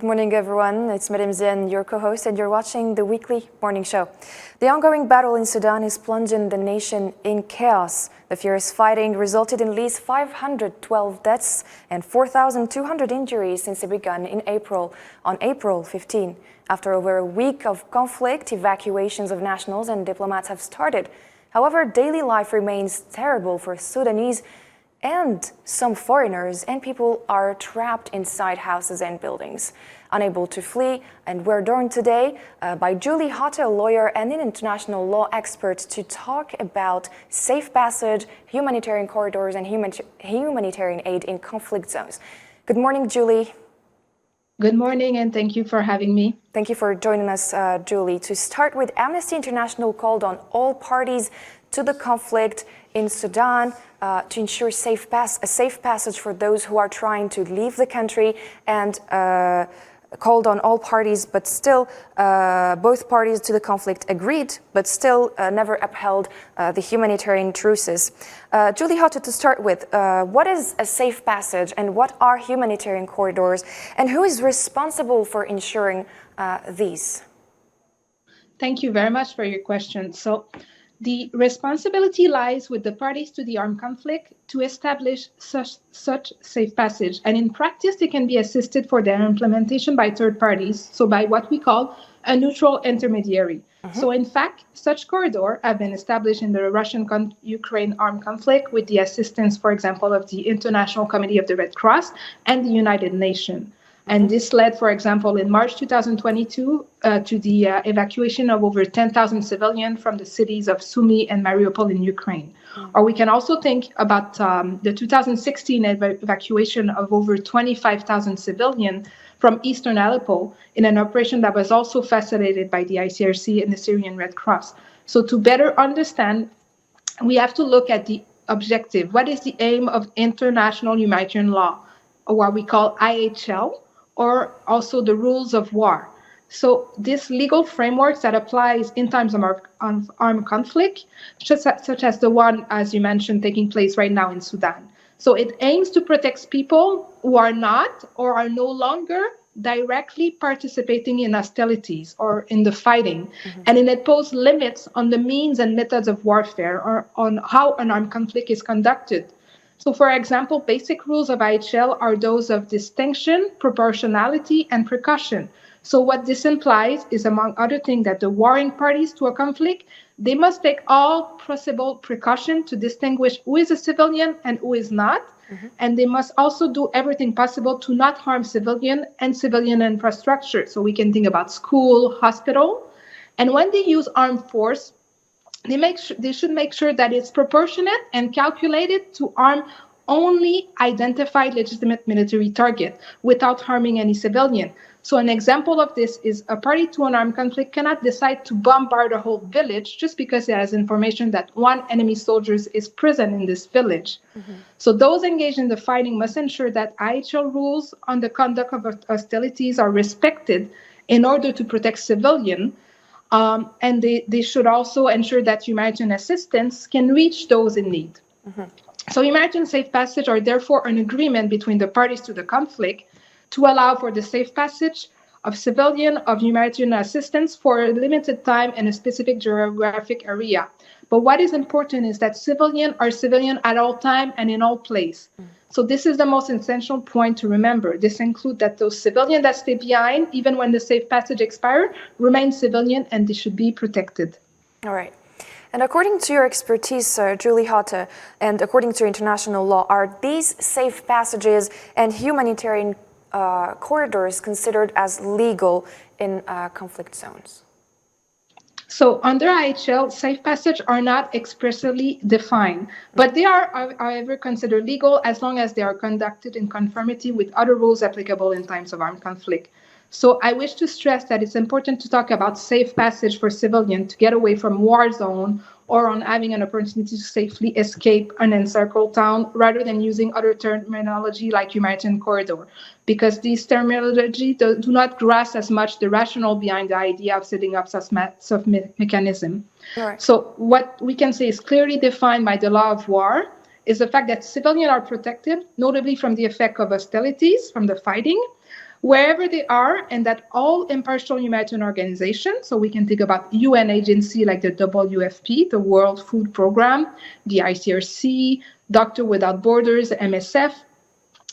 Good morning, everyone. It's Madame Zian, your co-host, and you're watching the weekly morning show. The ongoing battle in Sudan is plunging the nation in chaos. The fierce fighting resulted in at least 512 deaths and 4,200 injuries since it began on April 15. After over a week of conflict, evacuations of nationals and diplomats have started. However, daily life remains terrible for Sudanese and some foreigners, and people are trapped inside houses and buildings, unable to flee. And we're joined today by Julie Hotte, a lawyer and an international law expert, to talk about safe passage, humanitarian corridors, and humanitarian aid in conflict zones. Good morning, Julie. Good morning, and thank you for having me. Thank you for joining us, Julie. To start with, Amnesty International called on all parties to the conflict in Sudan to ensure a safe passage for those who are trying to leave the country, and called on all parties, but still both parties to the conflict agreed, but still never upheld the humanitarian truces. Julie Hotte, to start with, what is a safe passage and what are humanitarian corridors, and who is responsible for ensuring these? Thank you very much for your question. So the responsibility lies with the parties to the armed conflict to establish such safe passage. And in practice, they can be assisted for their implementation by third parties, so by what we call a neutral intermediary. So in fact, such corridors have been established in the Russian-Ukraine armed conflict with the assistance, for example, of the International Committee of the Red Cross and the United Nations. And this led, for example, in March 2022 to the evacuation of over 10,000 civilians from the cities of Sumy and Mariupol in Ukraine. Or we can also think about the 2016 evacuation of over 25,000 civilians from eastern Aleppo in an operation that was also facilitated by the ICRC and the Syrian Red Cross. So to better understand, we have to look at the objective. What is the aim of international humanitarian law, or what we call IHL, or also the rules of war? So this legal framework that applies in times of armed conflict, such as the one, as you mentioned, taking place right now in Sudan. So it aims to protect people who are not or are no longer directly participating in hostilities or in the fighting. And it imposes limits on the means and methods of warfare, or on how an armed conflict is conducted. So, for example, basic rules of IHL are those of distinction, proportionality, and precaution. So what this implies is, among other things, that the warring parties to a conflict, they must take all possible precaution to distinguish who is a civilian and who is not. And they must also do everything possible to not harm civilian and civilian infrastructure. So we can think about school, hospital. And when they use armed force, they should make sure that it's proportionate and calculated to harm only identified legitimate military target without harming any civilian. So an example of this is a party to an armed conflict cannot decide to bombard a whole village just because it has information that one enemy soldier is present in this village. So those engaged in the fighting must ensure that IHL rules on the conduct of hostilities are respected in order to protect civilians. And they should also ensure that humanitarian assistance can reach those in need. So humanitarian safe passage are therefore an agreement between the parties to the conflict to allow for the safe passage of civilian, of humanitarian assistance for a limited time in a specific geographic area. But what is important is that civilians are civilian at all time and in all place. So this is the most essential point to remember. This includes that those civilians that stay behind, even when the safe passage expires, remain civilian and they should be protected. All right. And according to your expertise, Julie Hotte, and according to international law, are these safe passages and humanitarian corridors considered as legal in conflict zones? So under IHL, safe passage are not expressly defined, but they are, however, considered legal as long as they are conducted in conformity with other rules applicable in times of armed conflict. So I wish to stress that it's important to talk about safe passage for civilians to get away from war zone or on having an opportunity to safely escape an encircled town, rather than using other terminology like humanitarian corridor, because these terminology do not grasp as much the rationale behind the idea of setting up such mechanism. Right. So what we can say is clearly defined by the law of war is the fact that civilians are protected, notably from the effect of hostilities, from the fighting, wherever they are, and that all impartial humanitarian organizations, so we can think about UN agency like the WFP, the World Food Program, the ICRC, Doctor Without Borders, MSF,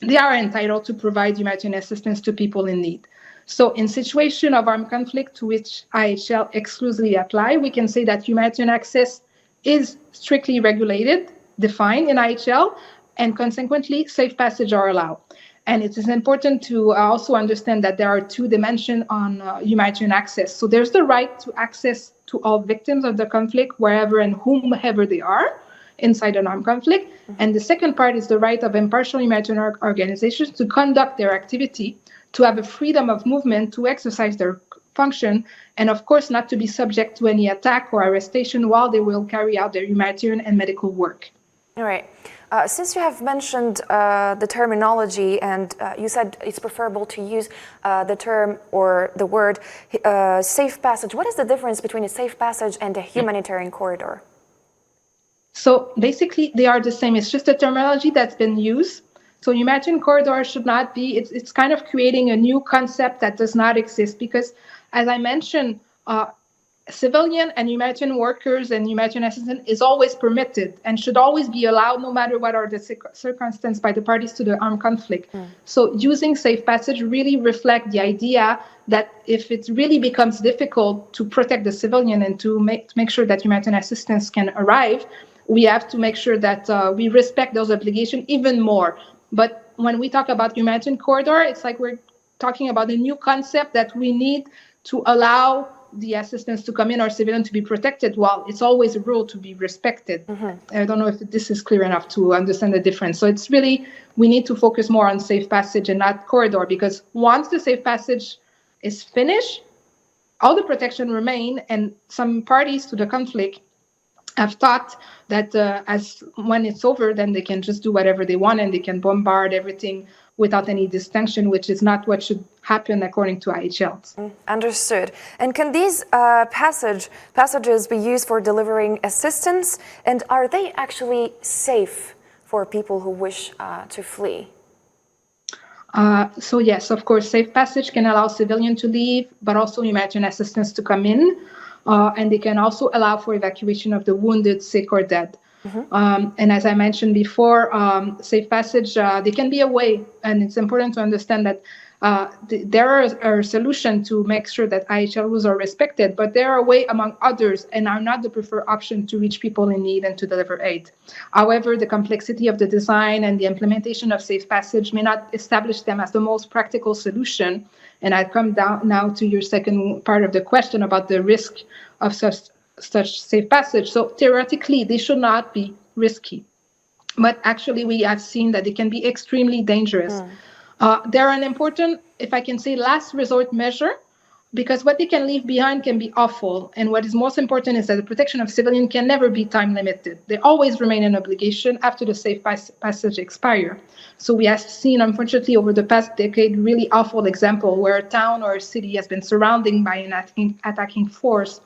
they are entitled to provide humanitarian assistance to people in need. So in situation of armed conflict to which IHL exclusively apply, we can say that humanitarian access is strictly regulated, defined in IHL, and consequently safe passage are allowed. And it is important to also understand that there are two dimensions on humanitarian access. So there's the right to access to all victims of the conflict, wherever and whomever they are inside an armed conflict. And the second part is the right of impartial humanitarian organizations to conduct their activity, to have a freedom of movement, to exercise their function, and of course not to be subject to any attack or arrestation while they will carry out their humanitarian and medical work. All right. Since you have mentioned the terminology and you said it's preferable to use the term or the word safe passage, what is the difference between a safe passage and a humanitarian corridor? So basically, they are the same. It's just a terminology that's been used. So humanitarian corridor should not be, it's kind of creating a new concept that does not exist because, as I mentioned, civilian and humanitarian workers and humanitarian assistance is always permitted and should always be allowed no matter what are the circumstances by the parties to the armed conflict. So using safe passage really reflects the idea that if it really becomes difficult to protect the civilian and to make sure that humanitarian assistance can arrive, we have to make sure that we respect those obligations even more. But when we talk about humanitarian corridor, it's like we're talking about a new concept that we need to allow the assistance to come in or civilian to be protected, while it's always a rule to be respected. I don't know if this is clear enough to understand the difference. So it's really, we need to focus more on safe passage and not corridor, because once the safe passage is finished, all the protection remain, and some parties to the conflict have thought that as when it's over, then they can just do whatever they want and they can bombard everything without any distinction, which is not what should happen according to IHL. Understood. And can these passages be used for delivering assistance? And are they actually safe for people who wish to flee? So yes, of course, safe passage can allow civilians to leave, but also humanitarian assistance to come in. And they can also allow for evacuation of the wounded, sick, or dead. And as I mentioned before, safe passage, they can be a way, and it's important to understand that there are a solution to make sure that IHL rules are respected, but there are a way among others and are not the preferred option to reach people in need and to deliver aid. However, the complexity of the design and the implementation of safe passage may not establish them as the most practical solution. And I come down now to your second part of the question about the risk of such safe passage. So theoretically, they should not be risky. But actually, we have seen that they can be extremely dangerous. They're an important, if I can say, last resort measure, because what they can leave behind can be awful. And what is most important is that the protection of civilians can never be time limited. They always remain an obligation after the safe passage expire. So we have seen, unfortunately, over the past decade, really awful example where a town or a city has been surrounded by an attacking force.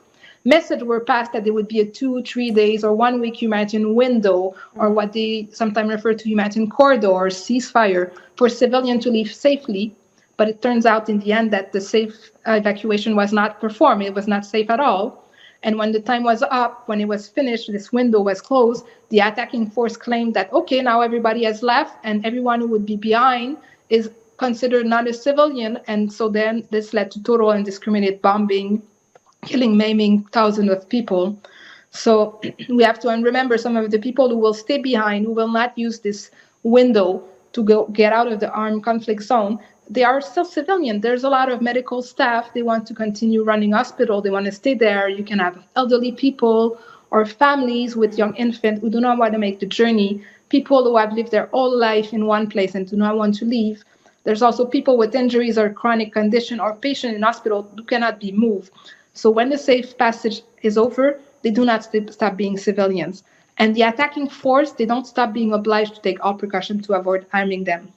Messages were passed that there would be a 2-3 days or 1 week humanitarian window, or what they sometimes refer to humanitarian corridor or ceasefire, for civilians to leave safely. But it turns out in the end that the safe evacuation was not performed. It was not safe at all. And when the time was up, when it was finished, this window was closed, the attacking force claimed that, okay, now everybody has left and everyone who would be behind is considered not a civilian. And so then this led to total indiscriminate bombing, killing, maiming thousands of people. So we have to remember some of the people who will stay behind, who will not use this window to get out of the armed conflict zone. They are still civilian. There's a lot of medical staff. They want to continue running hospital. They want to stay there. You can have elderly people or families with young infants who do not want to make the journey, people who have lived their whole life in one place and do not want to leave. There's also people with injuries or chronic condition or patients in hospital who cannot be moved. So when the safe passage is over, they do not stop being civilians. And the attacking force, they don't stop being obliged to take all precautions to avoid harming them.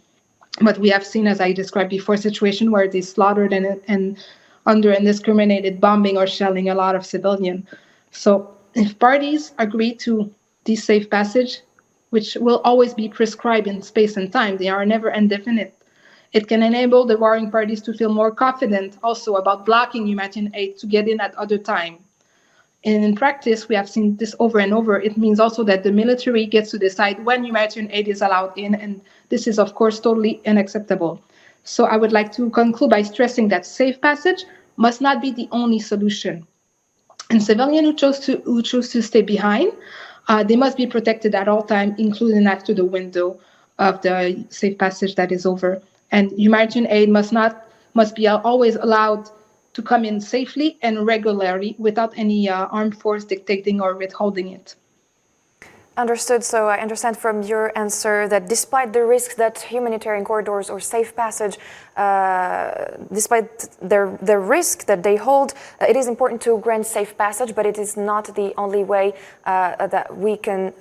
But we have seen, as I described before, a situation where they slaughtered and under indiscriminated bombing or shelling a lot of civilians. So if parties agree to this safe passage, which will always be prescribed in space and time, they are never indefinite. It can enable the warring parties to feel more confident also about blocking humanitarian aid to get in at other time. And in practice, we have seen this over and over. It means also that the military gets to decide when humanitarian aid is allowed in, and this is, of course, totally unacceptable. So I would like to conclude by stressing that safe passage must not be the only solution. And civilians who choose to stay behind, they must be protected at all times, including after the window of the safe passage that is over. And humanitarian aid must be always allowed to come in safely and regularly without any armed force dictating or withholding it. Understood. So I understand from your answer that despite the risks that humanitarian corridors or safe passage, despite the risk that they hold, it is important to grant safe passage, but it is not the only way that we can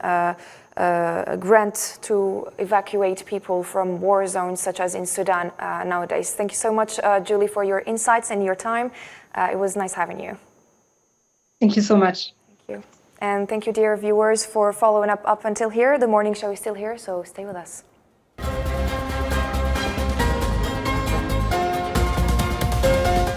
grant to evacuate people from war zones such as in Sudan nowadays. Thank you so much, Julie, for your insights and your time. It was nice having you. Thank you so much. Thank you. And thank you, dear viewers, for following up until here. The morning show is still here, so stay with us.